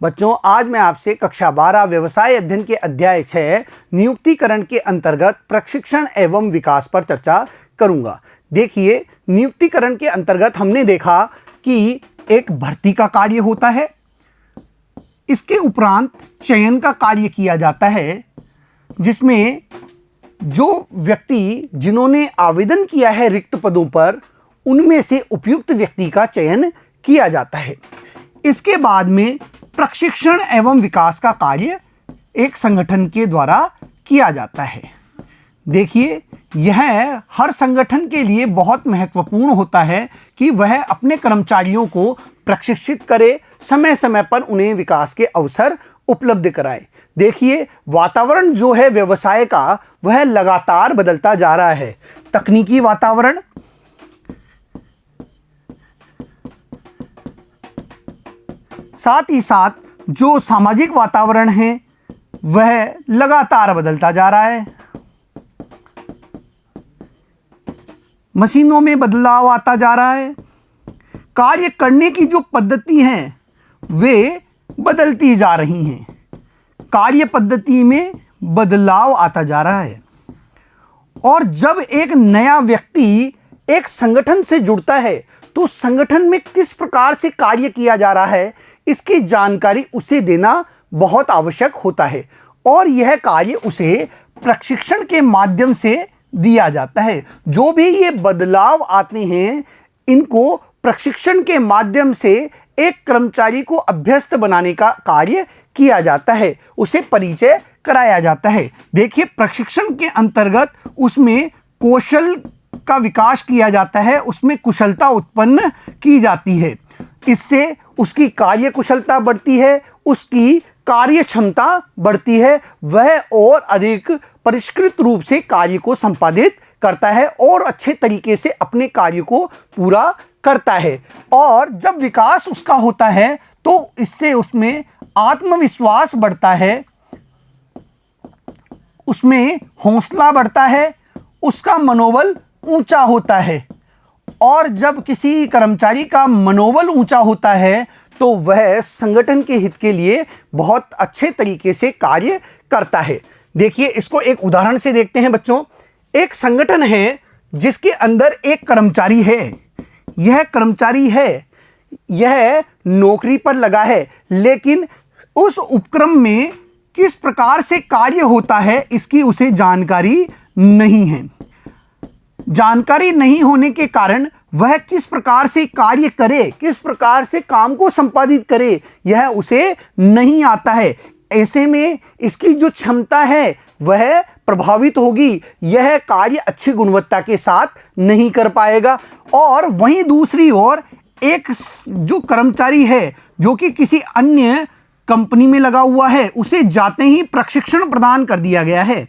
बच्चों, आज मैं आपसे कक्षा 12 व्यवसाय अध्ययन के अध्याय 6 नियुक्तिकरण के अंतर्गत प्रशिक्षण एवं विकास पर चर्चा करूंगा। देखिए, नियुक्तिकरण के अंतर्गत हमने देखा कि एक भर्ती का कार्य होता है, इसके उपरांत चयन का कार्य किया जाता है, जिसमें जो व्यक्ति जिन्होंने आवेदन किया है रिक्त पदों पर, उनमें से उपयुक्त व्यक्ति का चयन किया जाता है। इसके बाद में प्रशिक्षण एवं विकास का कार्य एक संगठन के द्वारा किया जाता है। देखिए, यह हर संगठन के लिए बहुत महत्वपूर्ण होता है कि वह अपने कर्मचारियों को प्रशिक्षित करे, समय समय पर उन्हें विकास के अवसर उपलब्ध कराए। देखिए, वातावरण जो है व्यवसाय का, वह लगातार बदलता जा रहा है। तकनीकी वातावरण, साथ ही साथ जो सामाजिक वातावरण है वह लगातार बदलता जा रहा है। मशीनों में बदलाव आता जा रहा है। कार्य करने की जो पद्धति हैं वे बदलती जा रही हैं। कार्य पद्धति में बदलाव आता जा रहा है। और जब एक नया व्यक्ति एक संगठन से जुड़ता है तो संगठन में किस प्रकार से कार्य किया जा रहा है, इसकी जानकारी उसे देना बहुत आवश्यक होता है। और यह कार्य उसे प्रशिक्षण के माध्यम से दिया जाता है। जो भी ये बदलाव आते हैं, इनको प्रशिक्षण के माध्यम से एक कर्मचारी को अभ्यस्त बनाने का कार्य किया जाता है, उसे परिचय कराया जाता है। देखिए, प्रशिक्षण के अंतर्गत उसमें कौशल का विकास किया जाता है, उसमें कुशलता उत्पन्न की जाती है। इससे उसकी कार्य कुशलता बढ़ती है, उसकी कार्य क्षमता बढ़ती है, वह और अधिक परिष्कृत रूप से कार्य को संपादित करता है और अच्छे तरीके से अपने कार्य को पूरा करता है। और जब विकास उसका होता है तो इससे उसमें आत्मविश्वास बढ़ता है, उसमें हौसला बढ़ता है, उसका मनोबल ऊंचा होता है। और जब किसी कर्मचारी का मनोबल ऊंचा होता है तो वह संगठन के हित के लिए बहुत अच्छे तरीके से कार्य करता है। देखिए, इसको एक उदाहरण से देखते हैं बच्चों। एक संगठन है जिसके अंदर एक कर्मचारी है। यह कर्मचारी है, यह नौकरी पर लगा है, लेकिन उस उपक्रम में किस प्रकार से कार्य होता है इसकी उसे जानकारी नहीं है। जानकारी नहीं होने के कारण वह किस प्रकार से कार्य करे, किस प्रकार से काम को संपादित करे, यह उसे नहीं आता है। ऐसे में इसकी जो क्षमता है वह प्रभावित होगी, यह कार्य अच्छी गुणवत्ता के साथ नहीं कर पाएगा। और वहीं दूसरी ओर एक जो कर्मचारी है जो कि किसी अन्य कंपनी में लगा हुआ है, उसे जाते ही प्रशिक्षण प्रदान कर दिया गया है।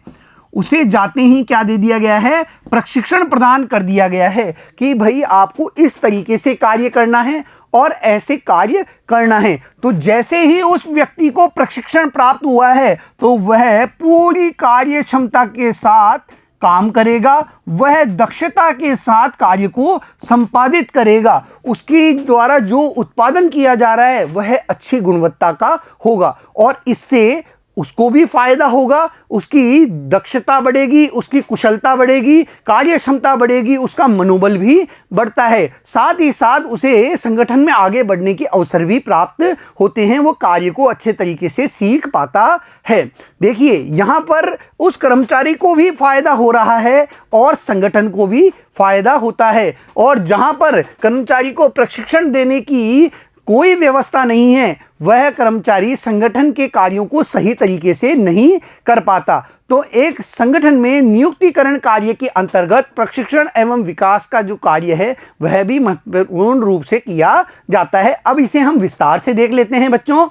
उसे जाते ही क्या दे दिया गया है? प्रशिक्षण प्रदान कर दिया गया है कि भाई आपको इस तरीके से कार्य करना है और ऐसे कार्य करना है। तो जैसे ही उस व्यक्ति को प्रशिक्षण प्राप्त हुआ है तो वह पूरी कार्य क्षमता के साथ काम करेगा, वह दक्षता के साथ कार्य को संपादित करेगा। उसके द्वारा जो उत्पादन किया जा रहा है वह अच्छी गुणवत्ता का होगा और इससे उसको भी फायदा होगा, उसकी दक्षता बढ़ेगी, उसकी कुशलता बढ़ेगी, कार्य क्षमता बढ़ेगी, उसका मनोबल भी बढ़ता है। साथ ही साथ उसे संगठन में आगे बढ़ने के अवसर भी प्राप्त होते हैं, वो कार्य को अच्छे तरीके से सीख पाता है। देखिए, यहाँ पर उस कर्मचारी को भी फायदा हो रहा है और संगठन को भी फायदा होता है। और जहाँ पर कर्मचारी को प्रशिक्षण देने की कोई व्यवस्था नहीं है, वह कर्मचारी संगठन के कार्यों को सही तरीके से नहीं कर पाता। तो एक संगठन में नियुक्तिकरण कार्य के अंतर्गत प्रशिक्षण एवं विकास का जो कार्य है वह भी महत्वपूर्ण रूप से किया जाता है। अब इसे हम विस्तार से देख लेते हैं बच्चों।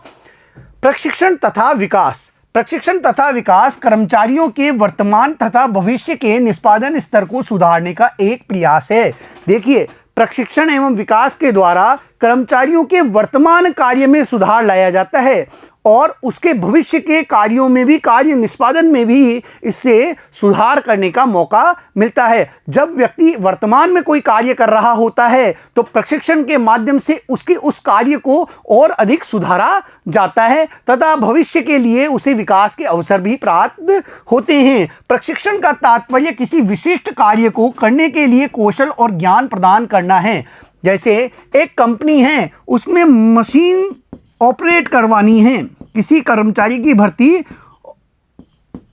प्रशिक्षण तथा विकास। प्रशिक्षण तथा विकास कर्मचारियों के वर्तमान तथा भविष्य के निष्पादन स्तर को सुधारने का एक प्रयास है। देखिए, प्रशिक्षण एवं विकास के द्वारा कर्मचारियों के वर्तमान कार्य में सुधार लाया जाता है और उसके भविष्य के कार्यों में भी, कार्य निष्पादन में भी इससे सुधार करने का मौका मिलता है। जब व्यक्ति वर्तमान में कोई कार्य कर रहा होता है तो प्रशिक्षण के माध्यम से उसके उस कार्य को और अधिक सुधारा जाता है तथा भविष्य के लिए उसे विकास के अवसर भी प्राप्त होते हैं। प्रशिक्षण का तात्पर्य किसी विशिष्ट कार्य को करने के लिए कौशल और ज्ञान प्रदान करना है। जैसे एक कंपनी है, उसमें मशीन ऑपरेट करवानी है, किसी कर्मचारी की भर्ती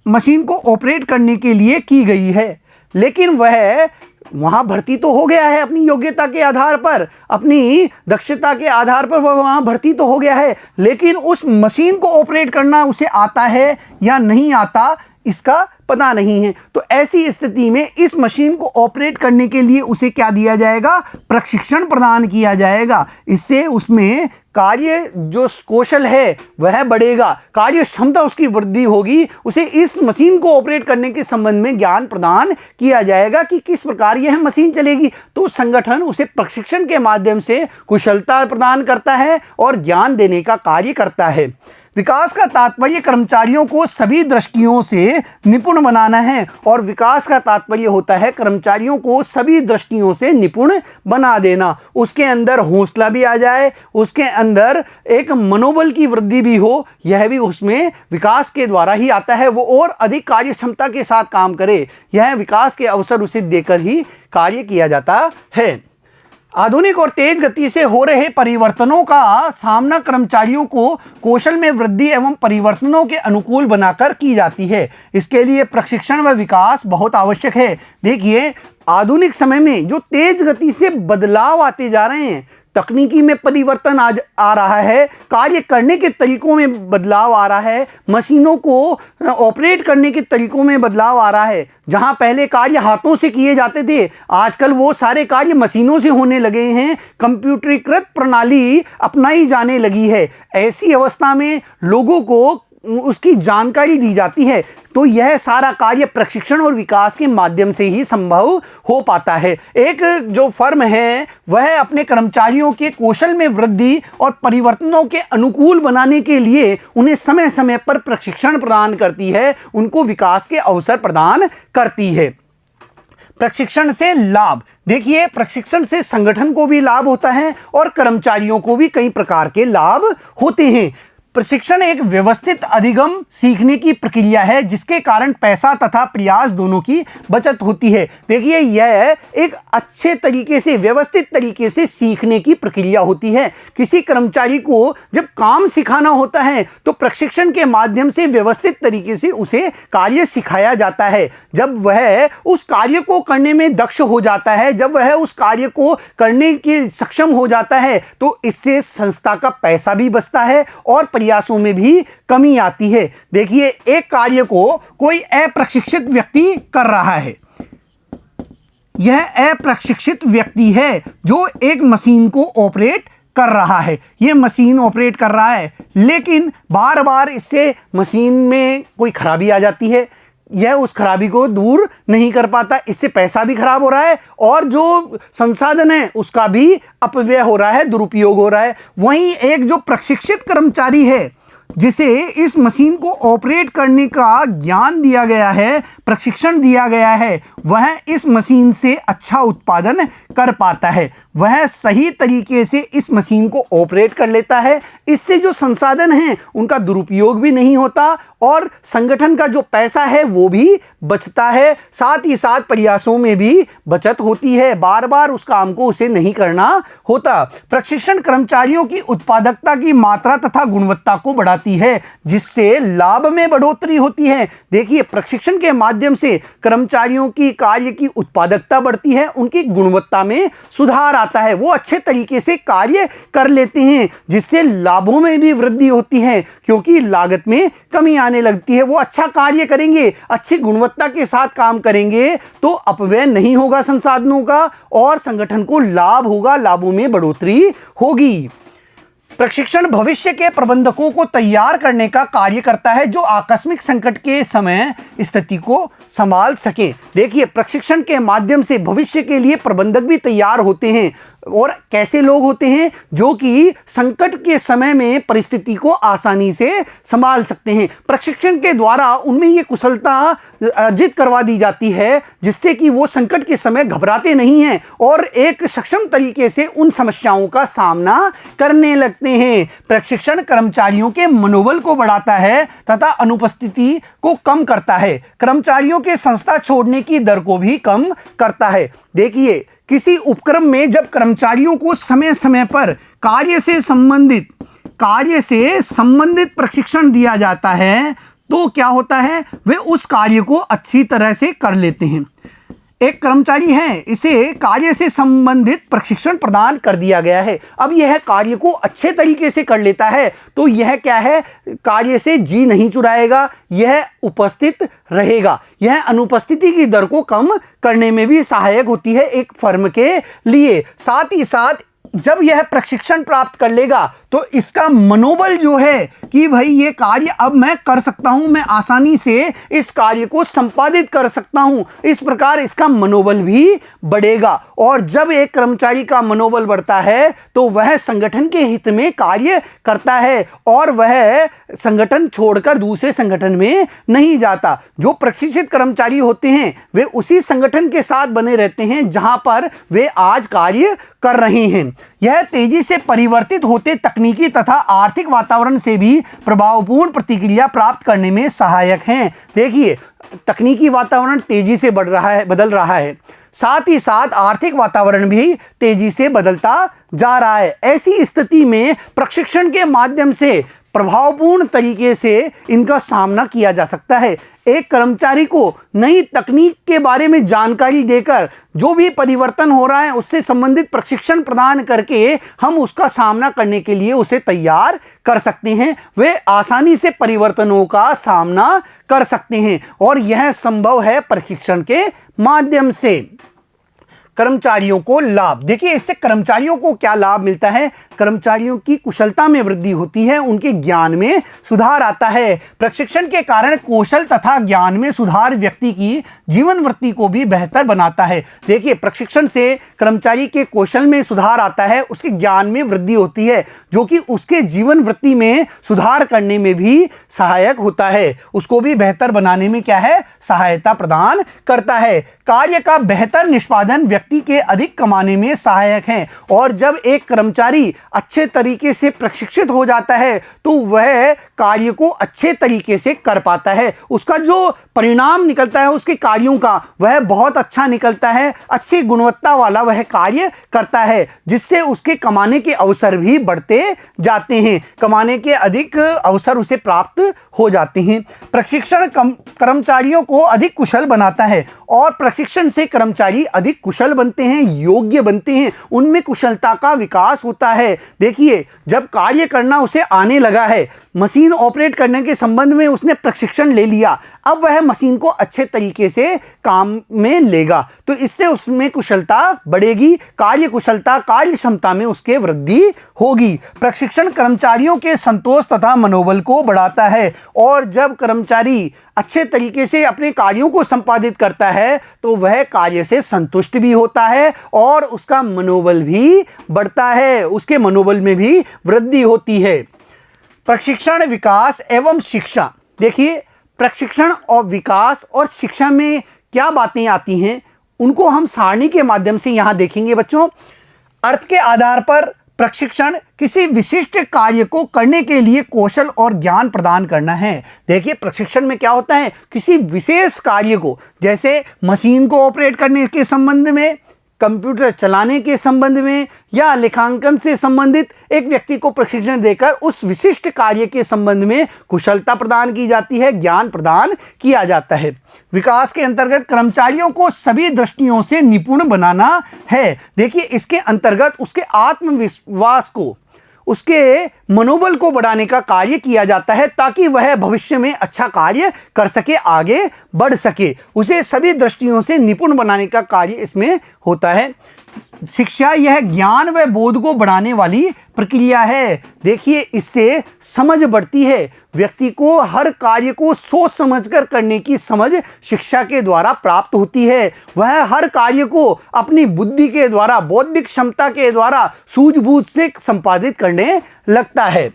मशीन को ऑपरेट करने के लिए की गई है, लेकिन वह वहाँ भर्ती तो हो गया है, अपनी योग्यता के आधार पर, अपनी दक्षता के आधार पर वह वहाँ भर्ती तो हो गया है, लेकिन उस मशीन को ऑपरेट करना उसे आता है या नहीं आता इसका पता नहीं है। तो ऐसी स्थिति में इस मशीन को ऑपरेट करने के लिए उसे क्या दिया जाएगा? प्रशिक्षण प्रदान किया जाएगा। इससे उसमें कार्य जो कौशल है वह बढ़ेगा, कार्य क्षमता उसकी वृद्धि होगी। उसे इस मशीन को ऑपरेट करने के संबंध में ज्ञान प्रदान किया जाएगा कि किस प्रकार यह मशीन चलेगी। तो संगठन उसे प्रशिक्षण के माध्यम से कुशलता प्रदान करता है और ज्ञान देने का कार्य करता है। विकास का तात्पर्य कर्मचारियों को सभी दृष्टियों से निपुण बनाना है और विकास का तात्पर्य होता है कर्मचारियों को सभी दृष्टियों से निपुण बना देना। उसके अंदर हौसला भी आ जाए, उसके अंदर एक मनोबल की वृद्धि भी हो, यह भी उसमें विकास के द्वारा ही आता है। वो और अधिक कार्य क्षमता के साथ काम करे, यह विकास के अवसर उसे देकर ही कार्य किया जाता है। आधुनिक और तेज गति से हो रहे परिवर्तनों का सामना कर्मचारियों को कौशल में वृद्धि एवं परिवर्तनों के अनुकूल बनाकर की जाती है। इसके लिए प्रशिक्षण व विकास बहुत आवश्यक है। देखिए, आधुनिक समय में जो तेज गति से बदलाव आते जा रहे हैं, तकनीकी में परिवर्तन आ रहा है, कार्य करने के तरीकों में बदलाव आ रहा है, मशीनों को ऑपरेट करने के तरीकों में बदलाव आ रहा है। जहां पहले कार्य हाथों से किए जाते थे, आजकल वो सारे कार्य मशीनों से होने लगे हैं, कंप्यूटरीकृत प्रणाली अपनाई जाने लगी है। ऐसी अवस्था में लोगों को उसकी जानकारी दी जाती है, तो यह सारा कार्य प्रशिक्षण और विकास के माध्यम से ही संभव हो पाता है। एक जो फर्म है वह अपने कर्मचारियों के कौशल में वृद्धि और परिवर्तनों के अनुकूल बनाने के लिए उन्हें समय समय पर प्रशिक्षण प्रदान करती है, उनको विकास के अवसर प्रदान करती है। प्रशिक्षण से लाभ, देखिए, प्रशिक्षण से संगठन को भी लाभ होता है और कर्मचारियों को भी कई प्रकार के लाभ होते हैं। प्रशिक्षण एक व्यवस्थित अधिगम सीखने की प्रक्रिया है जिसके कारण पैसा तथा प्रयास दोनों की बचत होती है। देखिए, यह एक अच्छे तरीके से, व्यवस्थित तरीके से सीखने की प्रक्रिया होती है। किसी कर्मचारी को जब काम सिखाना होता है तो प्रशिक्षण के माध्यम से व्यवस्थित तरीके से उसे कार्य सिखाया जाता है। जब वह उस कार्य को करने में दक्ष हो जाता है, जब वह उस कार्य को करने के सक्षम हो जाता है, तो इससे संस्था का पैसा भी बचता है और प्रयासों में भी कमी आती है। देखिए, एक कार्य को कोई अप्रशिक्षित व्यक्ति कर रहा है, यह अप्रशिक्षित व्यक्ति है जो एक मशीन को ऑपरेट कर रहा है। यह मशीन ऑपरेट कर रहा है, लेकिन बार बार इससे मशीन में कोई खराबी आ जाती है, यह उस खराबी को दूर नहीं कर पाता, इससे पैसा भी खराब हो रहा है और जो संसाधन है उसका भी अपव्यय हो रहा है, दुरुपयोग हो रहा है। वहीं एक जो प्रशिक्षित कर्मचारी है जिसे इस मशीन को ऑपरेट करने का ज्ञान दिया गया है, प्रशिक्षण दिया गया है, वह इस मशीन से अच्छा उत्पादन कर पाता है, वह सही तरीके से इस मशीन को ऑपरेट कर लेता है। इससे जो संसाधन हैं उनका दुरुपयोग भी नहीं होता और संगठन का जो पैसा है वो भी बचता है, साथ ही साथ प्रयासों में भी बचत होती है, बार बार उस काम को उसे नहीं करना होता। प्रशिक्षण कर्मचारियों की उत्पादकता की मात्रा तथा गुणवत्ता को बढ़ाती है, जिससे लाभ में बढ़ोतरी होती है। देखिए, प्रशिक्षण के माध्यम से कर्मचारियों की कार्य की उत्पादकता बढ़ती है, उनकी गुणवत्ता में सुधार आता है, वो अच्छे तरीके से कार्य कर लेते हैं, जिससे लाभों में भी वृद्धि होती है क्योंकि लागत में कमी आने लगती है। वो अच्छा कार्य करेंगे, अच्छी गुणवत्ता के साथ काम करेंगे तो अपव्यय नहीं होगा संसाधनों का और संगठन को लाभ होगा, लाभों में बढ़ोतरी होगी। प्रशिक्षण भविष्य के प्रबंधकों को तैयार करने का कार्य करता है जो आकस्मिक संकट के समय स्थिति को संभाल सके। देखिए, प्रशिक्षण के माध्यम से भविष्य के लिए प्रबंधक भी तैयार होते हैं और कैसे लोग होते हैं? जो कि संकट के समय में परिस्थिति को आसानी से संभाल सकते हैं। प्रशिक्षण के द्वारा उनमें ये कुशलता अर्जित करवा दी जाती है जिससे कि वो संकट के समय घबराते नहीं हैं और एक सक्षम तरीके से उन समस्याओं का सामना करने लगते हैं। प्रशिक्षण कर्मचारियों के मनोबल को बढ़ाता है तथा अनुपस्थिति को कम करता है। कर्मचारियों के संस्था छोड़ने की दर को भी कम करता है। देखिए, किसी उपक्रम में जब कर्मचारियों को समय समय पर कार्य से संबंधित प्रशिक्षण दिया जाता है तो क्या होता है? वे उस कार्य को अच्छी तरह से कर लेते हैं। एक कर्मचारी है, इसे कार्य से संबंधित प्रशिक्षण प्रदान कर दिया गया है। अब यह कार्य को अच्छे तरीके से कर लेता है तो यह क्या है? कार्य से जी नहीं चुराएगा, यह उपस्थित रहेगा। यह अनुपस्थिति की दर को कम करने में भी सहायक होती है एक फर्म के लिए। साथ ही साथ जब यह प्रशिक्षण प्राप्त कर लेगा तो इसका मनोबल जो है कि भाई ये कार्य अब मैं कर सकता हूं, मैं आसानी से इस कार्य को संपादित कर सकता हूं, इस प्रकार इसका मनोबल भी बढ़ेगा। और जब एक कर्मचारी का मनोबल बढ़ता है तो वह संगठन के हित में कार्य करता है और वह संगठन छोड़कर दूसरे संगठन में नहीं जाता। जो प्रशिक्षित कर्मचारी होते हैं वे उसी संगठन के साथ बने रहते हैं जहां पर वे आज कार्य कर रहे हैं। यह तेजी से परिवर्तित होते तकनीकी तथा आर्थिक वातावरण से भी प्रभावपूर्ण प्रतिक्रिया प्राप्त करने में सहायक हैं। देखिए, तकनीकी वातावरण तेजी से बदल रहा है, साथ ही साथ आर्थिक वातावरण भी तेजी से बदलता जा रहा है। ऐसी स्थिति में प्रशिक्षण के माध्यम से प्रभावपूर्ण तरीके से इनका सामना किया जा सकता है। एक कर्मचारी को नई तकनीक के बारे में जानकारी देकर जो भी परिवर्तन हो रहा है उससे संबंधित प्रशिक्षण प्रदान करके हम उसका सामना करने के लिए उसे तैयार कर सकते हैं। वे आसानी से परिवर्तनों का सामना कर सकते हैं और यह संभव है प्रशिक्षण के माध्यम से। कर्मचारियों को लाभ, देखिए इससे कर्मचारियों को क्या लाभ मिलता है? कर्मचारियों की कुशलता में वृद्धि होती है, उनके ज्ञान में सुधार आता है। प्रशिक्षण के कारण कौशल तथा ज्ञान में सुधार व्यक्ति की जीवन वृत्ति को भी बेहतर बनाता है। देखिए, प्रशिक्षण से कर्मचारी के कौशल में सुधार आता है, उसके ज्ञान में वृद्धि होती है जो कि उसके जीवन वृत्ति में सुधार करने में भी सहायक होता है, उसको भी बेहतर बनाने में क्या है? सहायता प्रदान करता है। कार्य का बेहतर निष्पादन व्यक्ति के अधिक कमाने में सहायक है और जब एक कर्मचारी अच्छे तरीके से प्रशिक्षित हो जाता है तो वह कार्य को अच्छे तरीके से कर पाता है। उसका जो परिणाम निकलता है उसके कार्यों का वह बहुत अच्छा निकलता है, अच्छी गुणवत्ता वाला वह कार्य करता है जिससे उसके कमाने के अवसर भी बढ़ते जाते हैं, कमाने के अधिक अवसर उसे प्राप्त हो जाते हैं। प्रशिक्षण कर्मचारियों को अधिक कुशल बनाता है और प्रशिक्षण से कर्मचारी अधिक कुशल बनते हैं, योग्य बनते हैं, उनमें कुशलता का विकास होता है। देखिए, जब कार्य करना उसे आने लगा है, मशीन ऑपरेट करने के संबंध में उसने प्रशिक्षण ले लिया, अब वह मशीन को अच्छे तरीके से काम में लेगा तो इससे उसमें कुशलता बढ़ेगी, कार्य कुशलता, कार्य क्षमता में उसके वृद्धि होगी। प्रशिक्षण कर्मचारियों के संतोष तथा मनोबल को बढ़ाता है और जब कर्मचारी अच्छे तरीके से अपने कार्यों को संपादित करता है तो वह कार्य से संतुष्ट भी होता है और उसका मनोबल भी बढ़ता है, उसके मनोबल में भी वृद्धि होती है। प्रशिक्षण, विकास एवं शिक्षा, देखिए प्रशिक्षण और विकास और शिक्षा में क्या बातें आती हैं उनको हम सारणी के माध्यम से यहां देखेंगे। बच्चों, अर्थ के आधार पर प्रशिक्षण किसी विशिष्ट कार्य को करने के लिए कौशल और ज्ञान प्रदान करना है। देखिए, प्रशिक्षण में क्या होता है? किसी विशेष कार्य को, जैसे मशीन को ऑपरेट करने के संबंध में, कंप्यूटर चलाने के संबंध में या लेखांकन से संबंधित एक व्यक्ति को प्रशिक्षण देकर उस विशिष्ट कार्य के संबंध में कुशलता प्रदान की जाती है, ज्ञान प्रदान किया जाता है। विकास के अंतर्गत कर्मचारियों को सभी दृष्टियों से निपुण बनाना है। देखिए, इसके अंतर्गत उसके आत्मविश्वास को, उसके मनोबल को बढ़ाने का कार्य किया जाता है ताकि वह भविष्य में अच्छा कार्य कर सके, आगे बढ़ सके। उसे सभी दृष्टियों से निपुण बनाने का कार्य इसमें होता है। शिक्षा यह ज्ञान व बोध को बढ़ाने वाली प्रक्रिया है। देखिए, इससे समझ बढ़ती है। व्यक्ति को हर कार्य को सोच समझकर करने की समझ शिक्षा के द्वारा प्राप्त होती है। वह हर कार्य को अपनी बुद्धि के द्वारा, बौद्धिक क्षमता के द्वारा सूझबूझ से संपादित करने लगता है।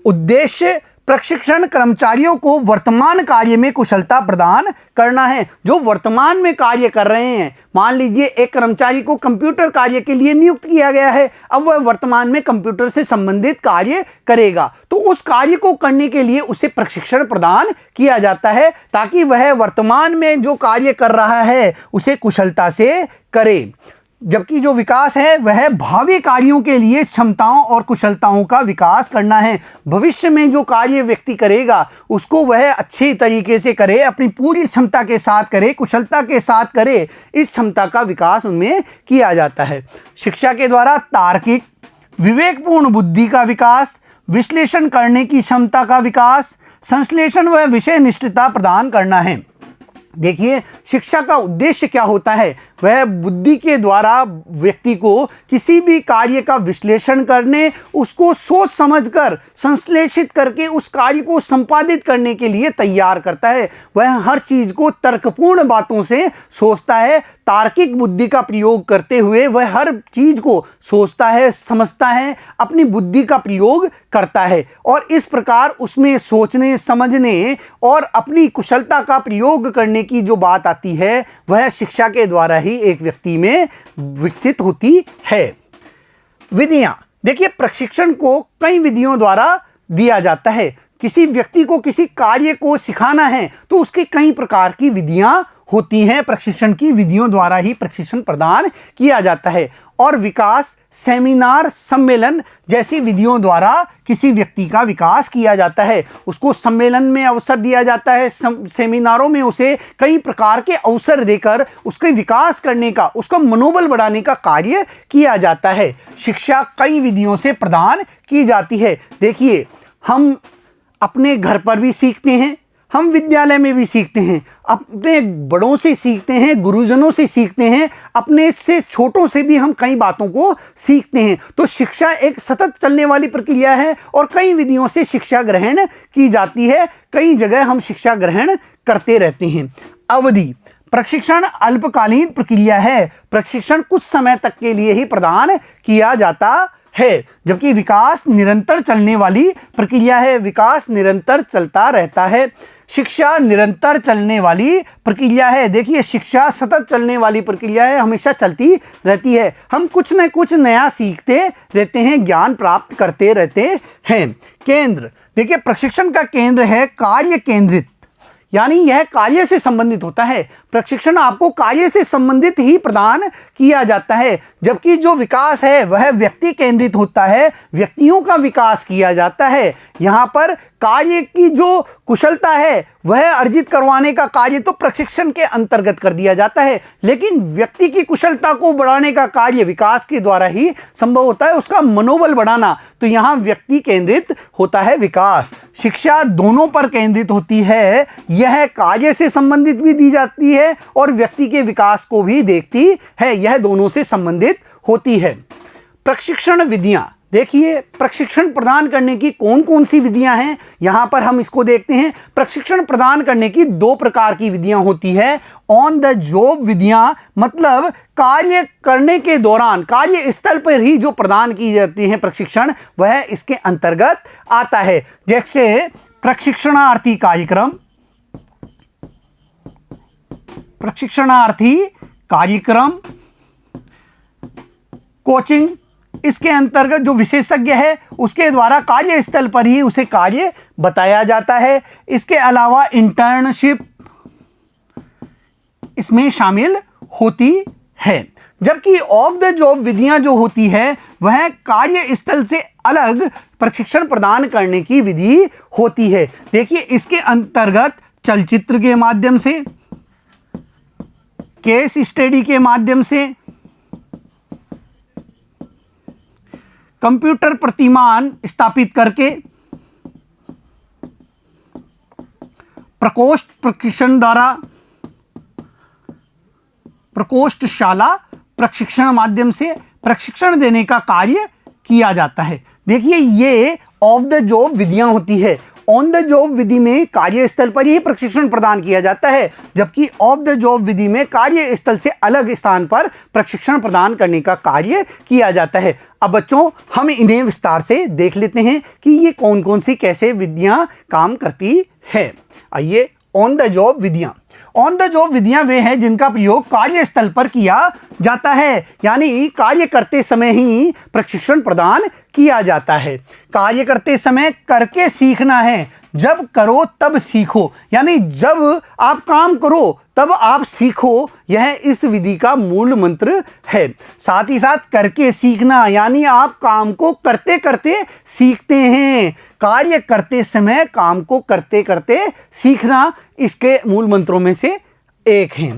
उद्देश्य प्रशिक्षण कर्मचारियों को वर्तमान कार्य में कुशलता प्रदान करना है। जो वर्तमान में कार्य कर रहे हैं, मान लीजिए एक कर्मचारी को कंप्यूटर कार्य के लिए नियुक्त किया गया है, अब वह वर्तमान में कंप्यूटर से संबंधित कार्य करेगा, तो उस कार्य को करने के लिए उसे प्रशिक्षण प्रदान किया जाता है ताकि वह वर्तमान में जो कार्य कर रहा है उसे कुशलता से करे। जबकि जो विकास है वह भावी कार्यों के लिए क्षमताओं और कुशलताओं का विकास करना है। भविष्य में जो कार्य व्यक्ति करेगा उसको वह अच्छे तरीके से करे, अपनी पूरी क्षमता के साथ करे, कुशलता के साथ करे। इस क्षमता का विकास उनमें किया जाता है। शिक्षा के द्वारा तार्किक विवेकपूर्ण बुद्धि का विकास, विश्लेषण करने की क्षमता का विकास, संश्लेषण व विषय निष्ठता प्रदान करना है। देखिए, शिक्षा का उद्देश्य क्या होता है? वह बुद्धि के द्वारा व्यक्ति को किसी भी कार्य का विश्लेषण करने, उसको सोच समझकर संश्लेषित करके उस कार्य को संपादित करने के लिए तैयार करता है। वह हर चीज को तर्कपूर्ण बातों से सोचता है। तार्किक बुद्धि का प्रयोग करते हुए वह हर चीज को सोचता है, समझता है, अपनी बुद्धि का प्रयोग करता है और इस प्रकार उसमें सोचने, समझने और अपनी कुशलता का प्रयोग करने की जो बात आती है वह शिक्षा के द्वारा ही एक व्यक्ति में विकसित होती है। विधियां, देखिए, प्रशिक्षण को कई विधियों द्वारा दिया जाता है। किसी व्यक्ति को किसी कार्य को सिखाना है तो उसकी कई प्रकार की विधियां होती हैं। प्रशिक्षण की विधियों द्वारा ही प्रशिक्षण प्रदान किया जाता है और विकास, सेमिनार, सम्मेलन जैसी विधियों द्वारा किसी व्यक्ति का विकास किया जाता है। उसको सम्मेलन में अवसर दिया जाता है, सेमिनारों में उसे कई प्रकार के अवसर देकर उसके विकास करने का, उसका मनोबल बढ़ाने का कार्य किया जाता है। शिक्षा कई विधियों से प्रदान की जाती है। देखिए, हम अपने घर पर भी सीखते हैं, हम विद्यालय में भी सीखते हैं, अपने बड़ों से सीखते हैं, गुरुजनों से सीखते हैं, अपने से छोटों से भी हम कई बातों को सीखते हैं। तो शिक्षा एक सतत चलने वाली प्रक्रिया है और कई विधियों से शिक्षा ग्रहण की जाती है। कई जगह हम शिक्षा ग्रहण करते रहते हैं। अवधि, प्रशिक्षण अल्पकालीन प्रक्रिया है। प्रशिक्षण कुछ समय तक के लिए ही प्रदान किया जाता है, जबकि विकास निरंतर चलने वाली प्रक्रिया है। विकास निरंतर चलता रहता है। शिक्षा निरंतर चलने वाली प्रक्रिया है। देखिए, शिक्षा सतत चलने वाली प्रक्रिया है, हमेशा चलती रहती है। हम कुछ न कुछ नया सीखते रहते हैं, ज्ञान प्राप्त करते रहते हैं। केंद्र, देखिए, प्रशिक्षण का केंद्र है कार्य केंद्रित, यानी यह कार्य से संबंधित होता है। प्रशिक्षण आपको कार्य से संबंधित ही प्रदान किया जाता है, जबकि जो विकास है वह व्यक्ति केंद्रित होता है, व्यक्तियों का विकास किया जाता है। यहाँ पर कार्य की जो कुशलता है वह अर्जित करवाने का कार्य तो प्रशिक्षण के अंतर्गत कर दिया जाता है, लेकिन व्यक्ति की कुशलता को बढ़ाने का कार्य विकास के द्वारा ही संभव होता है, उसका मनोबल बढ़ाना। तो यहाँ व्यक्ति केंद्रित होता है विकास। शिक्षा दोनों पर केंद्रित होती है, यह कार्य से संबंधित भी दी जाती है और व्यक्ति के विकास को भी देखती है, यह दोनों से संबंधित होती है। प्रशिक्षण विधियां, देखिए, प्रशिक्षण प्रदान करने की कौन कौन सी विधियां हैं, यहां पर हम इसको देखते हैं। प्रशिक्षण प्रदान करने की दो प्रकार की विधियां होती है। ऑन द जॉब विधियां, मतलब कार्य करने के दौरान, कार्य स्थल पर ही जो प्रदान की जाती है प्रशिक्षण, वह इसके अंतर्गत आता है। जैसे प्रशिक्षणार्थी कार्यक्रम, प्रशिक्षणार्थी कार्यक्रम, कोचिंग, इसके अंतर्गत जो विशेषज्ञ है उसके द्वारा कार्यस्थल पर ही उसे कार्य बताया जाता है। इसके अलावा इंटर्नशिप इसमें शामिल होती है। जबकि ऑफ द जॉब विधियां जो होती है वह कार्यस्थल से अलग प्रशिक्षण प्रदान करने की विधि होती है। देखिए, इसके अंतर्गत चलचित्र के माध्यम से, केस स्टडी के माध्यम से, कंप्यूटर प्रतिमान स्थापित करके, प्रकोष्ठ प्रशिक्षण द्वारा, प्रकोष्ठशाला प्रशिक्षण माध्यम से प्रशिक्षण देने का कार्य किया जाता है। देखिए, ये ऑफ द जॉब विधियां होती है। ऑन द जॉब विधि में कार्यस्थल पर ही प्रशिक्षण प्रदान किया जाता है, जबकि ऑफ द जॉब विधि में कार्यस्थल से अलग स्थान पर प्रशिक्षण प्रदान करने का कार्य किया जाता है। अब बच्चों, हम इन्हें विस्तार से देख लेते हैं कि ये कौन कौन सी कैसे विधियां काम करती है। आइए, ऑन द जॉब विधियां। ऑन द जॉब विधियां वे हैं जिनका प्रयोग कार्यस्थल पर किया जाता है, यानी कार्य करते समय ही प्रशिक्षण प्रदान किया जाता है। कार्य करते समय करके सीखना है, जब करो तब सीखो, यानी जब आप काम करो तब आप सीखो, यह इस विधि का मूल मंत्र है। साथ ही साथ करके सीखना, यानी आप काम को करते करते सीखते हैं। कार्य करते समय काम को करते करते सीखना इसके मूल मंत्रों में से एक है।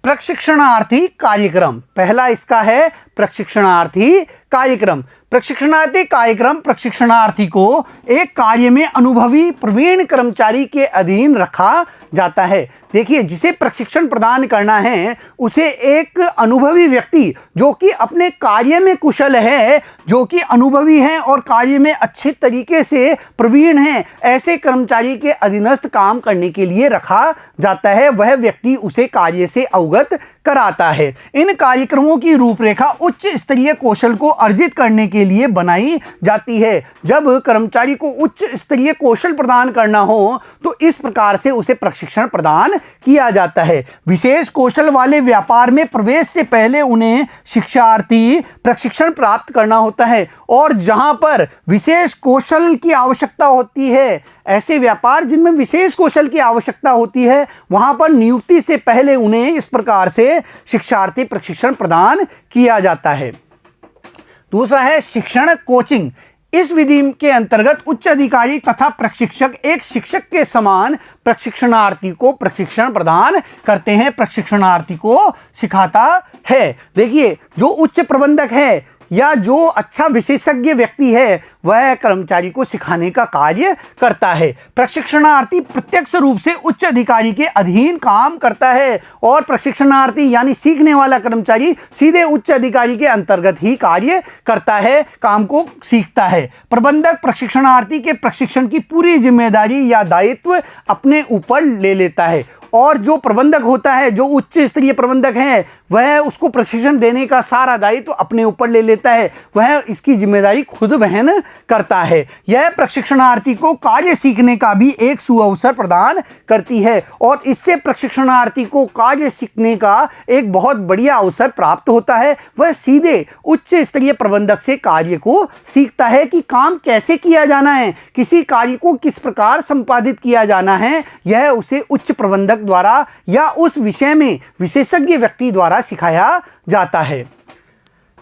प्रशिक्षणार्थी कार्यक्रम, पहला इसका है प्रशिक्षणार्थी कार्यक्रम। प्रशिक्षणार्थी कार्यक्रम प्रशिक्षणार्थी को एक कार्य में अनुभवी प्रवीण कर्मचारी के अधीन रखा जाता है। देखिए, जिसे प्रशिक्षण प्रदान करना है उसे एक अनुभवी व्यक्ति जो कि अपने कार्य में कुशल है, जो कि अनुभवी है और कार्य में अच्छे तरीके से प्रवीण है, ऐसे कर्मचारी के अधीनस्थ काम करने के लिए रखा जाता है। वह व्यक्ति उसे कार्य से अवगत कराता है। इन कार्यक्रमों की रूपरेखा उच्च स्तरीय कौशल को अर्जित करने के लिए बनाई जाती है। जब कर्मचारी को उच्च स्तरीय कौशल प्रदान करना हो तो इस प्रकार से उसे प्रशिक्षण प्रदान किया जाता है। विशेष कौशल वाले व्यापार में प्रवेश से पहले उन्हें शिक्षार्थी प्रशिक्षण प्राप्त करना होता है, और जहां पर विशेष कौशल की आवश्यकता होती है, ऐसे व्यापार जिनमें विशेष कौशल की आवश्यकता होती है, वहां पर नियुक्ति से पहले उन्हें इस प्रकार से शिक्षार्थी प्रशिक्षण प्रदान किया जाता है। दूसरा है शिक्षण कोचिंग। इस विधि के अंतर्गत उच्च अधिकारी तथा प्रशिक्षक एक शिक्षक के समान प्रशिक्षणार्थी को प्रशिक्षण प्रदान करते हैं, प्रशिक्षणार्थी को सिखाता है। देखिए, जो उच्च प्रबंधक है या जो अच्छा विशेषज्ञ व्यक्ति है वह कर्मचारी को सिखाने का कार्य करता है। प्रशिक्षणार्थी प्रत्यक्ष रूप से उच्च अधिकारी के अधीन काम करता है, और प्रशिक्षणार्थी यानी सीखने वाला कर्मचारी सीधे उच्च अधिकारी के अंतर्गत ही कार्य करता है, काम को सीखता है। प्रबंधक प्रशिक्षणार्थी के प्रशिक्षण की पूरी जिम्मेदारी या दायित्व अपने ऊपर ले लेता है, और जो प्रबंधक होता है, जो उच्च स्तरीय प्रबंधक है, वह उसको प्रशिक्षण देने का सारा दायित्व अपने ऊपर ले लेता है, वह इसकी जिम्मेदारी खुद वहन करता है। यह प्रशिक्षणार्थी को कार्य सीखने का भी एक सुअवसर प्रदान करती है, और इससे प्रशिक्षणार्थी को कार्य सीखने का एक बहुत बढ़िया अवसर प्राप्त होता है। वह सीधे उच्च स्तरीय प्रबंधक से कार्य को सीखता है कि काम कैसे किया जाना है, किसी कार्य को किस प्रकार संपादित किया जाना है, यह उसे उच्च प्रबंधक द्वारा या उस विषय में विशेषज्ञ व्यक्ति द्वारा सिखाया जाता है।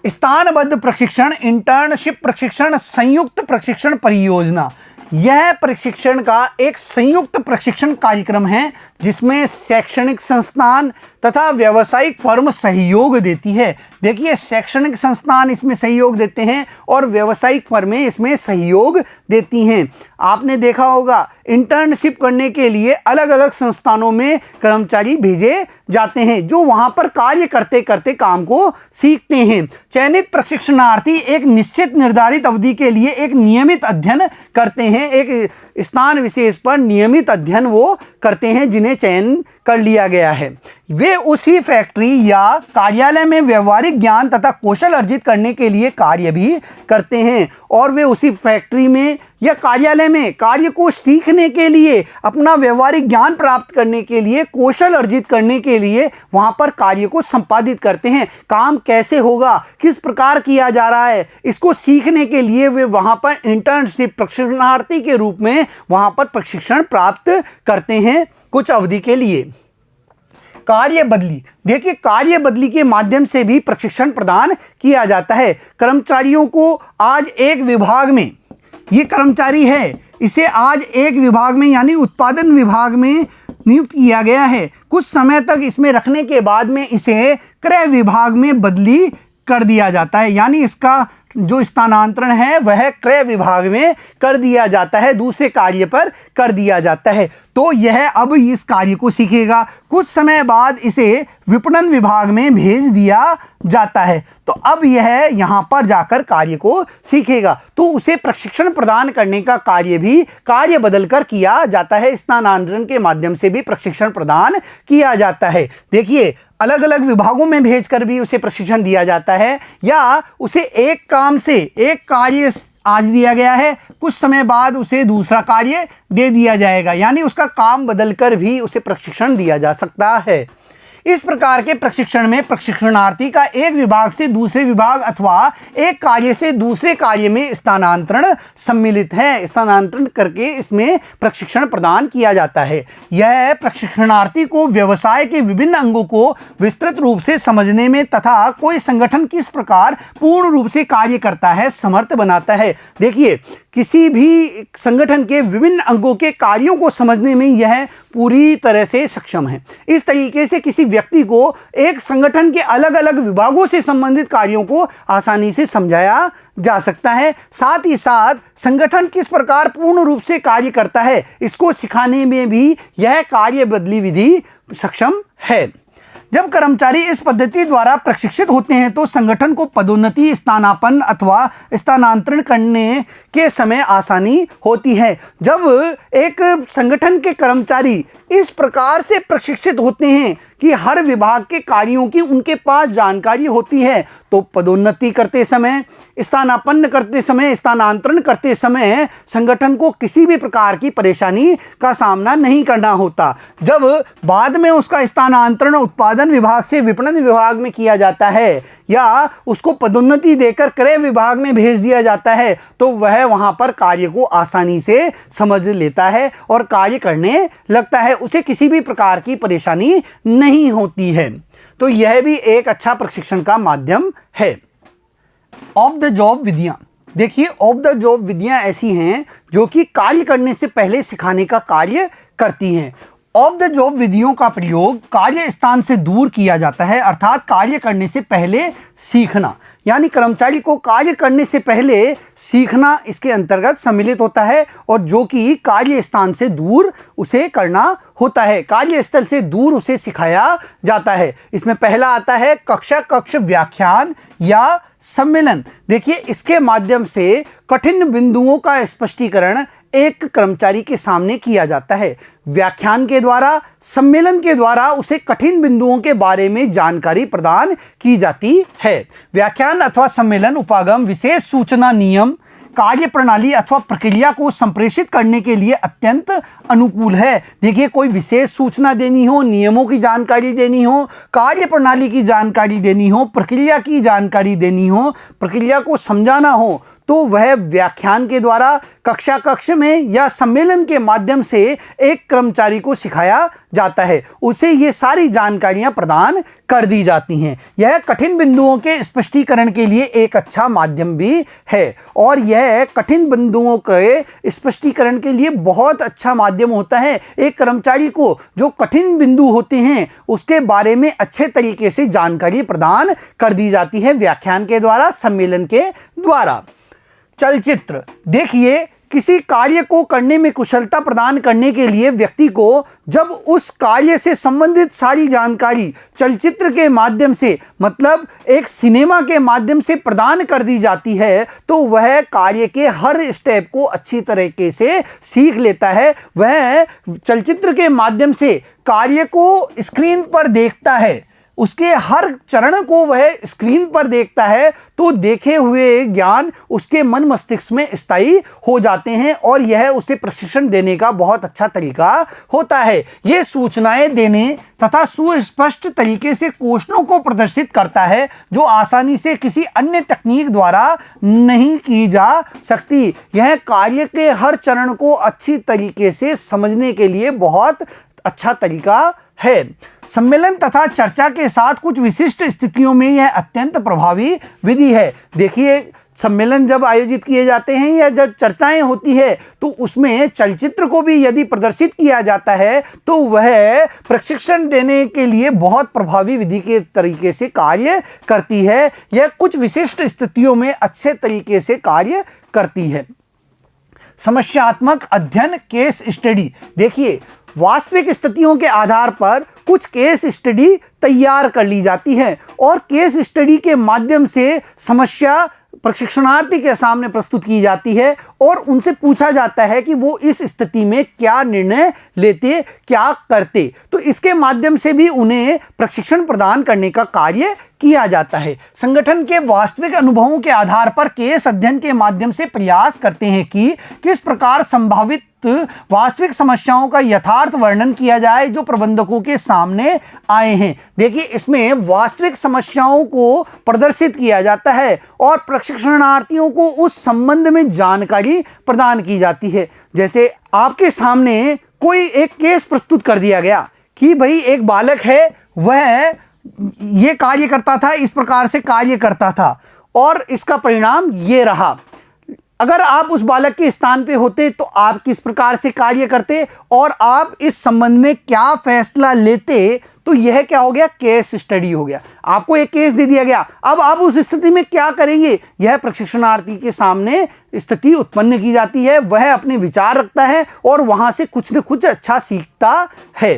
स्थानबद्ध प्रशिक्षण, इंटर्नशिप प्रशिक्षण, संयुक्त प्रशिक्षण परियोजना, यह प्रशिक्षण का एक संयुक्त प्रशिक्षण कार्यक्रम है जिसमें शैक्षणिक संस्थान तथा व्यावसायिक फर्म सहयोग देती है। देखिए, शैक्षणिक संस्थान इसमें सहयोग देते हैं और व्यावसायिक फर्में इसमें सहयोग देती हैं। आपने देखा होगा, इंटर्नशिप करने के लिए अलग अलग संस्थानों में कर्मचारी भेजे जाते हैं जो वहां पर कार्य करते करते काम को सीखते हैं। चयनित प्रशिक्षणार्थी एक निश्चित निर्धारित अवधि के लिए एक नियमित अध्ययन करते हैं, एक स्थान विशेष पर नियमित अध्ययन वो करते हैं जिन्हें चयन कर लिया गया है। वे उसी फैक्ट्री या कार्यालय में व्यवहारिक ज्ञान तथा कौशल अर्जित करने के लिए कार्य भी करते हैं, और वे उसी फैक्ट्री में या कार्यालय में कार्य को सीखने के लिए, अपना व्यवहारिक ज्ञान प्राप्त करने के लिए, कौशल अर्जित करने के लिए वहां पर कार्य को संपादित करते हैं। काम कैसे होगा, किस प्रकार किया जा रहा है, इसको सीखने के लिए वे वहां पर इंटर्नशिप प्रशिक्षणार्थी के रूप में वहां पर प्रशिक्षण प्राप्त करते हैं कुछ अवधि के लिए। कार्य बदली, देखिए, कार्य बदली के माध्यम से भी प्रशिक्षण प्रदान किया जाता है। कर्मचारियों को आज एक विभाग में, ये कर्मचारी है, इसे आज एक विभाग में यानी उत्पादन विभाग में नियुक्त किया गया है। कुछ समय तक इसमें रखने के बाद में इसे क्रय विभाग में बदली कर दिया जाता है, यानी इसका जो स्थानांतरण है वह क्रय विभाग में कर दिया जाता है, दूसरे कार्य पर कर दिया जाता है। तो यह अब इस कार्य को सीखेगा। कुछ समय बाद इसे विपणन विभाग में भेज दिया जाता है। तो अब यह यहाँ पर जाकर कार्य को सीखेगा, तो उसे प्रशिक्षण प्रदान करने का कार्य भी कार्य बदलकर किया जाता है। स्थानांतरण के माध्यम से भी प्रशिक्षण प्रदान किया जाता है। देखिए, अलग अलग विभागों में भेजकर भी उसे प्रशिक्षण दिया जाता है, या उसे एक काम से एक कार्य आज दिया गया है, कुछ समय बाद उसे दूसरा कार्य दे दिया जाएगा, यानी उसका काम बदलकर भी उसे प्रशिक्षण दिया जा सकता है। इस प्रकार के प्रशिक्षण में प्रशिक्षणार्थी का एक विभाग से दूसरे विभाग अथवा एक कार्य से दूसरे कार्य में स्थानांतरण सम्मिलित है। स्थानांतरण करके इसमें प्रशिक्षण प्रदान किया जाता है। यह प्रशिक्षणार्थी को व्यवसाय के विभिन्न अंगों को विस्तृत रूप से समझने में तथा कोई संगठन किस प्रकार पूर्ण रूप से कार्य करता है समर्थ बनाता है। देखिए, किसी भी संगठन के विभिन्न अंगों के कार्यों को समझने में यह पूरी तरह से सक्षम है। इस तरीके से किसी व्यक्ति को एक संगठन के अलग अलग विभागों से संबंधित कार्यों को आसानी से समझाया जा सकता है। साथ ही साथ संगठन किस प्रकार पूर्ण रूप से कार्य करता है, इसको सिखाने में भी यह कार्य बदली विधि सक्षम है। जब कर्मचारी इस पद्धति द्वारा प्रशिक्षित होते हैं तो संगठन को पदोन्नति, स्थानापन्न अथवा स्थानांतरण करने के समय आसानी होती है। जब एक संगठन के कर्मचारी इस प्रकार से प्रशिक्षित होते हैं कि हर विभाग के कार्यों की उनके पास जानकारी होती है, तो पदोन्नति करते समय, स्थानापन्न करते समय, स्थानांतरण करते समय संगठन को किसी भी प्रकार की परेशानी का सामना नहीं करना होता। जब बाद में उसका स्थानांतरण उत्पादन विभाग से विपणन विभाग में किया जाता है या उसको पदोन्नति देकर क्रय विभाग में भेज दिया जाता है, तो वह वहां पर कार्य को आसानी से समझ लेता है और कार्य करने लगता है। उसे किसी भी प्रकार की परेशानी नहीं होती है। तो यह भी एक अच्छा प्रशिक्षण का माध्यम है। ऑफ द जॉब विधियां, देखिए, ऑफ द जॉब विधियां ऐसी हैं जो कि कार्य करने से पहले सिखाने का कार्य करती हैं। ऑफ द जॉब विधियों का प्रयोग कार्य स्थान से दूर किया जाता है, अर्थात कार्य करने से पहले सीखना, यानी कर्मचारी को कार्य करने से पहले सीखना इसके अंतर्गत सम्मिलित होता है, और जो कि कार्य स्थान से दूर उसे करना होता है, कार्यस्थल से दूर उसे सिखाया जाता है। इसमें पहला आता है कक्षा कक्ष व्याख्यान या सम्मेलन। देखिए, इसके माध्यम से कठिन बिंदुओं का स्पष्टीकरण एक कर्मचारी के सामने किया जाता है। व्याख्यान के द्वारा, सम्मेलन के द्वारा उसे कठिन बिंदुओं के बारे में जानकारी प्रदान की जाती है। व्याख्यान अथवा सम्मेलन उपागम विशेष सूचना, नियम, कार्य प्रणाली अथवा प्रक्रिया को संप्रेषित करने के लिए अत्यंत अनुकूल है। देखिए, कोई विशेष सूचना देनी हो, नियमों की जानकारी देनी हो, कार्य प्रणाली की जानकारी देनी हो, प्रक्रिया की जानकारी देनी हो, प्रक्रिया को समझाना हो, तो वह व्याख्यान के द्वारा, कक्षा कक्ष में या सम्मेलन के माध्यम से एक कर्मचारी को सिखाया जाता है। उसे ये सारी जानकारियां प्रदान कर दी जाती हैं। यह कठिन बिंदुओं के स्पष्टीकरण के लिए एक अच्छा माध्यम भी है, और यह कठिन बिंदुओं के स्पष्टीकरण के लिए बहुत अच्छा माध्यम होता है। एक कर्मचारी को जो कठिन बिंदु होते हैं उसके बारे में अच्छे तरीके से जानकारी प्रदान कर दी जाती है व्याख्यान के द्वारा, सम्मेलन के द्वारा। चलचित्र, देखिए, किसी कार्य को करने में कुशलता प्रदान करने के लिए व्यक्ति को जब उस कार्य से संबंधित सारी जानकारी चलचित्र के माध्यम से, मतलब एक सिनेमा के माध्यम से प्रदान कर दी जाती है, तो वह कार्य के हर स्टेप को अच्छी तरीके से सीख लेता है। वह चलचित्र के माध्यम से कार्य को स्क्रीन पर देखता है, उसके हर चरण को वह स्क्रीन पर देखता है, तो देखे हुए ज्ञान उसके मन मस्तिष्क में स्थायी हो जाते हैं, और यह उसे प्रशिक्षण देने का बहुत अच्छा तरीका होता है। यह सूचनाएं देने तथा सुस्पष्ट तरीके से क्वेश्चनों को प्रदर्शित करता है, जो आसानी से किसी अन्य तकनीक द्वारा नहीं की जा सकती। यह कार्य के हर चरण को अच्छी तरीके से समझने के लिए बहुत अच्छा तरीका है। सम्मेलन तथा चर्चा के साथ कुछ विशिष्ट स्थितियों में यह अत्यंत प्रभावी विधि है। देखिए, सम्मेलन जब आयोजित किए जाते हैं या जब चर्चाएं होती है, तो उसमें चलचित्र को भी यदि प्रदर्शित किया जाता है, तो वह प्रशिक्षण देने के लिए बहुत प्रभावी विधि के तरीके से कार्य करती है। यह कुछ विशिष्ट स्थितियों में अच्छे तरीके से कार्य करती है। समस्यात्मक अध्ययन, केस स्टडी, देखिए, वास्तविक स्थितियों के आधार पर कुछ केस स्टडी तैयार कर ली जाती है और केस स्टडी के माध्यम से समस्या प्रशिक्षणार्थी के सामने प्रस्तुत की जाती है और उनसे पूछा जाता है कि वो इस स्थिति में क्या निर्णय लेते, क्या करते। तो इसके माध्यम से भी उन्हें प्रशिक्षण प्रदान करने का कार्य किया जाता है। संगठन के वास्तविक अनुभवों के आधार पर केस अध्ययन के माध्यम से प्रयास करते हैं कि किस प्रकार संभावित वास्तविक समस्याओं का यथार्थ वर्णन किया जाए जो प्रबंधकों के सामने आए हैं। देखिए, इसमें वास्तविक समस्याओं को प्रदर्शित किया जाता है और प्रशिक्षणार्थियों को उस संबंध में जानकारी प्रदान की जाती है। जैसे आपके सामने कोई एक केस प्रस्तुत कर दिया गया कि भाई एक बालक है, वह ये कार्य करता था, इस प्रकार से कार्य करता था और इसका परिणाम ये रहा। अगर आप उस बालक के स्थान पे होते तो आप किस प्रकार से कार्य करते और आप इस संबंध में क्या फैसला लेते। तो यह क्या हो गया, केस स्टडी हो गया। आपको एक केस दे दिया गया, अब आप उस स्थिति में क्या करेंगे, यह प्रशिक्षणार्थी के सामने स्थिति उत्पन्न की जाती है। वह अपने विचार रखता है और वहां से कुछ न कुछ अच्छा सीखता है।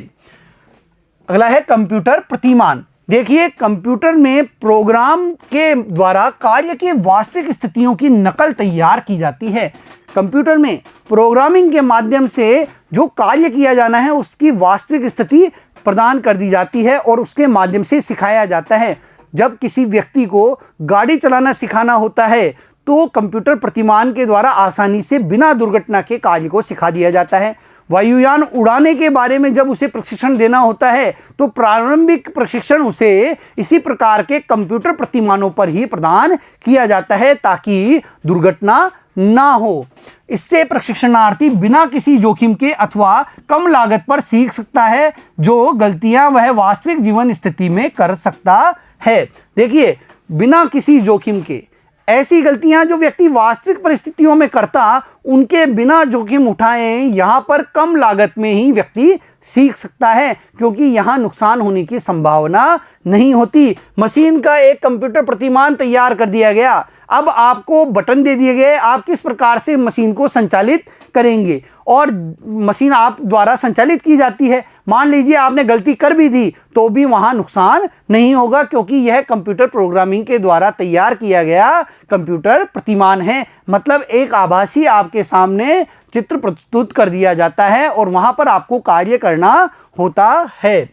अगला है कंप्यूटर प्रतिमान। देखिए, कंप्यूटर में प्रोग्राम के द्वारा कार्य की वास्तविक स्थितियों की नकल तैयार की जाती है। कंप्यूटर में प्रोग्रामिंग के माध्यम से जो कार्य किया जाना है उसकी वास्तविक स्थिति प्रदान कर दी जाती है और उसके माध्यम से सिखाया जाता है। जब किसी व्यक्ति को गाड़ी चलाना सिखाना होता है तो कंप्यूटर प्रतिमान के द्वारा आसानी से बिना दुर्घटना के कार्य को सिखा दिया जाता है। वायुयान उड़ाने के बारे में जब उसे प्रशिक्षण देना होता है तो प्रारंभिक प्रशिक्षण उसे इसी प्रकार के कंप्यूटर प्रतिमानों पर ही प्रदान किया जाता है ताकि दुर्घटना ना हो। इससे प्रशिक्षणार्थी बिना किसी जोखिम के अथवा कम लागत पर सीख सकता है जो गलतियां वह वास्तविक जीवन स्थिति में कर सकता है। देखिए, बिना किसी जोखिम के ऐसी गलतियां जो व्यक्ति वास्तविक परिस्थितियों में करता, उनके बिना जोखिम उठाए यहां पर कम लागत में ही व्यक्ति सीख सकता है क्योंकि यहां नुकसान होने की संभावना नहीं होती। मशीन का एक कंप्यूटर प्रतिमान तैयार कर दिया गया, अब आपको बटन दे दिए गए, आप किस प्रकार से मशीन को संचालित करेंगे और मशीन आप द्वारा संचालित की जाती है। मान लीजिए आपने गलती कर भी दी तो भी वहां नुकसान नहीं होगा क्योंकि यह कंप्यूटर प्रोग्रामिंग के द्वारा तैयार किया गया कंप्यूटर प्रतिमान है। मतलब एक आभासी आपके सामने चित्र प्रस्तुत कर दिया जाता है और वहां पर आपको कार्य करना होता है।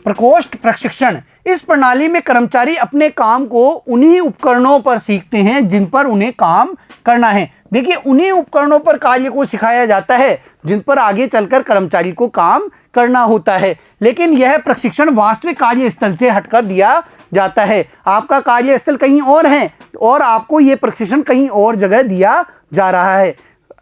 प्रकोष्ठ प्रशिक्षण। इस प्रणाली में कर्मचारी अपने काम को उन्हीं उपकरणों पर सीखते हैं जिन पर उन्हें काम करना है। देखिए, उन्हीं उपकरणों पर कार्य को सिखाया जाता है जिन पर आगे चलकर कर्मचारी को काम करना होता है। लेकिन यह प्रशिक्षण वास्तविक कार्यस्थल से हटकर दिया जाता है। आपका कार्यस्थल कहीं और है और आपको यह प्रशिक्षण कहीं और जगह दिया जा रहा है।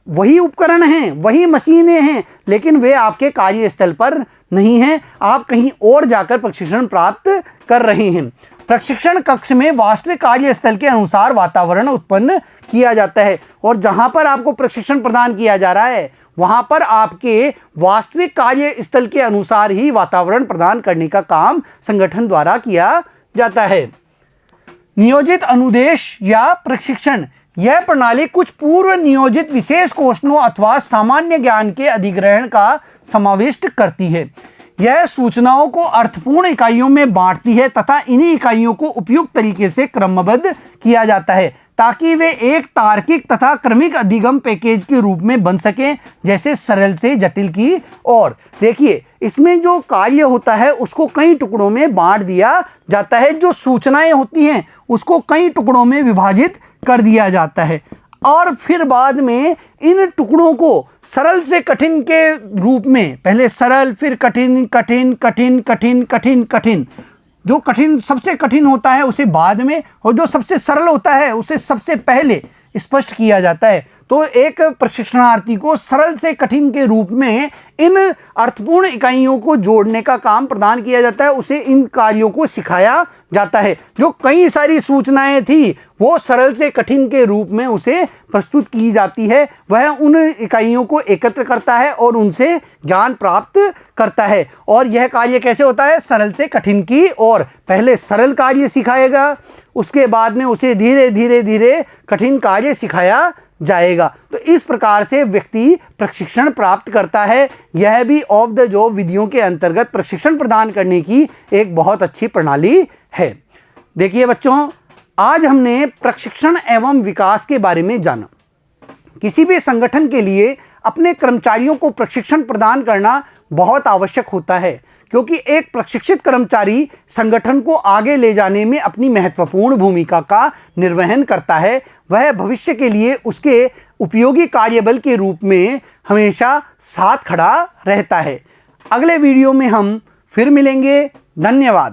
वही उपकरण हैं, वही मशीनें हैं, लेकिन वे आपके कार्यस्थल पर नहीं हैं। आप कहीं और जाकर प्रशिक्षण प्राप्त कर रहे हैं। प्रशिक्षण कक्ष में वास्तविक कार्यस्थल के अनुसार वातावरण उत्पन्न किया जाता है और जहां पर आपको प्रशिक्षण प्रदान किया जा रहा है वहां पर आपके वास्तविक कार्यस्थल के अनुसार ही वातावरण प्रदान करने का काम संगठन द्वारा किया जाता है। नियोजित अनुदेश या प्रशिक्षण। यह प्रणाली कुछ पूर्व नियोजित विशेष कौशलों अथवा सामान्य ज्ञान के अधिग्रहण का समाविष्ट करती है। यह सूचनाओं को अर्थपूर्ण इकाइयों में बांटती है तथा इन्हीं इकाइयों को उपयुक्त तरीके से क्रमबद्ध किया जाता है ताकि वे एक तार्किक तथा क्रमिक अधिगम पैकेज के रूप में बन सकें, जैसे सरल से जटिल की ओर। देखिए, इसमें जो कार्य होता है उसको कई टुकड़ों में बांट दिया जाता है। जो सूचनाएं होती हैं उसको कई टुकड़ों में विभाजित कर दिया जाता है और फिर बाद में इन टुकड़ों को सरल से कठिन के रूप में, पहले सरल फिर कठिन कठिन कठिन कठिन कठिन कठिन, जो कठिन सबसे कठिन होता है उसे बाद में और जो सबसे सरल होता है उसे सबसे पहले स्पष्ट किया जाता है। तो एक प्रशिक्षणार्थी को सरल से कठिन के रूप में इन अर्थपूर्ण इकाइयों को जोड़ने का काम प्रदान किया जाता है, उसे इन कार्यों को सिखाया जाता है। जो कई सारी सूचनाएं थी वो सरल से कठिन के रूप में उसे प्रस्तुत की जाती है। वह उन इकाइयों को एकत्र करता है और उनसे ज्ञान प्राप्त करता है। और यह कार्य कैसे होता है? सरल से कठिन की ओर। पहले सरल कार्य सिखाएगा, उसके बाद में उसे धीरे धीरे धीरे कठिन कार्य सिखाया जाएगा। तो इस प्रकार से व्यक्ति प्रशिक्षण प्राप्त करता है। यह भी ऑफ द जॉब विधियों के अंतर्गत प्रशिक्षण प्रदान करने की एक बहुत अच्छी प्रणाली है। देखिए बच्चों, आज हमने प्रशिक्षण एवं विकास के बारे में जाना। किसी भी संगठन के लिए अपने कर्मचारियों को प्रशिक्षण प्रदान करना बहुत आवश्यक होता है, क्योंकि एक प्रशिक्षित कर्मचारी संगठन को आगे ले जाने में अपनी महत्वपूर्ण भूमिका का निर्वहन करता है। वह भविष्य के लिए उसके उपयोगी कार्यबल के रूप में हमेशा साथ खड़ा रहता है। अगले वीडियो में हम फिर मिलेंगे। धन्यवाद।